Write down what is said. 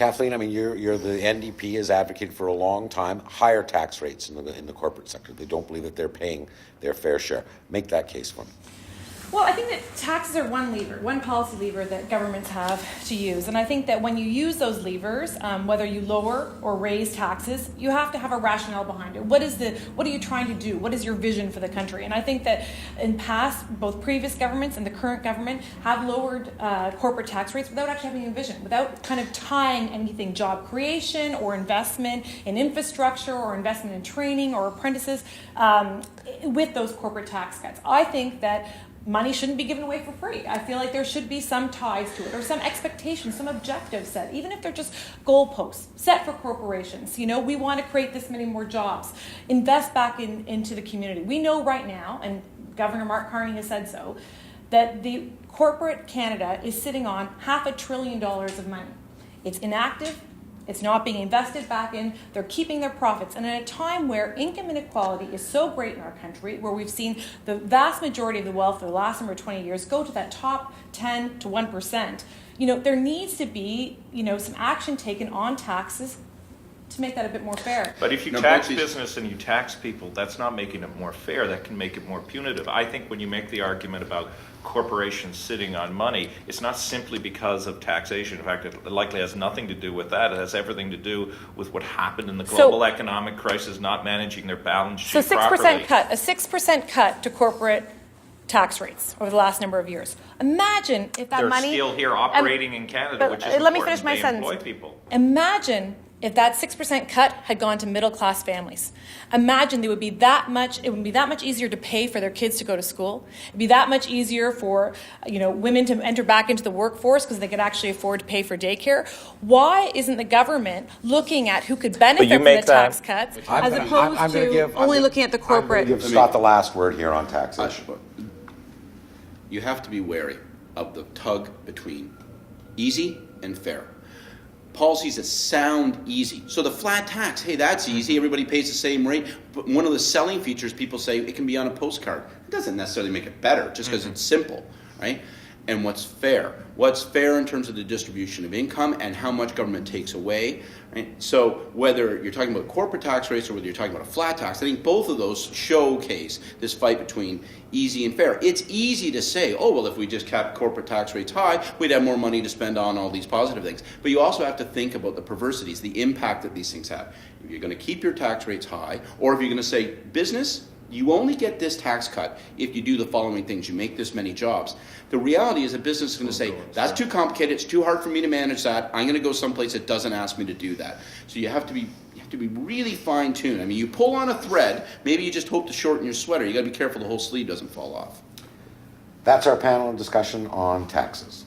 Kathleen, I mean, you're the NDP has advocated for a long time higher tax rates in the corporate sector. They don't believe that they're paying their fair share. Make that case for me. Well, I think that taxes are one policy lever that governments have to use. And I think that when you use those levers, whether you lower or raise taxes, you have to have a rationale behind it. What are you trying to do? What is your vision for the country? And I think that in past, both previous governments and the current government have lowered corporate tax rates without actually having a vision, without kind of tying anything, job creation or investment in infrastructure or investment in training or apprentices with those corporate tax cuts. I think that money shouldn't be given away for free. I feel like there should be some ties to it or some expectations, some objectives set, even if they're just goalposts set for corporations. You know, we want to create this many more jobs, invest back into the community. We know right now, and Governor Mark Carney has said so, that the corporate Canada is sitting on $500 billion of money. It's inactive. It's not being invested back in. They're keeping their profits. And at a time where income inequality is so great in our country, where we've seen the vast majority of the wealth for the last number of 20 years go to that top 10 to 1%, you know, there needs to be, you know, some action taken on taxes to make that a bit more fair. But if you tax business and you tax people, that's not making it more fair. That can make it more punitive. I think when you make the argument about corporations sitting on money, it's not simply because of taxation. In fact, it likely has nothing to do with that. It has everything to do with what happened in the global economic crisis, not managing their balance sheet properly. A 6% cut to corporate tax rates over the last number of years. Imagine if that money... They're still here operating in Canada, which is let me finish my sentence. Employ people. Imagine if that 6% cut had gone to middle-class families. Imagine it would be that much easier to pay for their kids to go to school. It'd be that much easier for, you know, women to enter back into the workforce because they could actually afford to pay for daycare. Why isn't the government looking at who could benefit from the tax cuts as opposed to only looking at the corporate? I'm going to give Scott the last word here on taxation. You have to be wary of the tug between easy and fair. Policies that sound easy. So the flat tax, hey, that's easy. Everybody pays the same rate. But one of the selling features, people say it can be on a postcard. It doesn't necessarily make it better just because it's simple, right? And what's fair? What's fair in terms of the distribution of income and how much government takes away, right? So whether you're talking about corporate tax rates or whether you're talking about a flat tax, I think both of those showcase this fight between easy and fair. It's easy to say, oh, well, if we just kept corporate tax rates high, we'd have more money to spend on all these positive things. But you also have to think about the perversities, the impact that these things have. If you're going to keep your tax rates high, or if you're going to say, business, you only get this tax cut if you do the following things. You make this many jobs. The reality is a business is going to say, that's too complicated. It's too hard for me to manage that. I'm going to go someplace that doesn't ask me to do that. So you have to be really fine-tuned. I mean, you pull on a thread, maybe you just hope to shorten your sweater. You got to be careful the whole sleeve doesn't fall off. That's our panel discussion on taxes.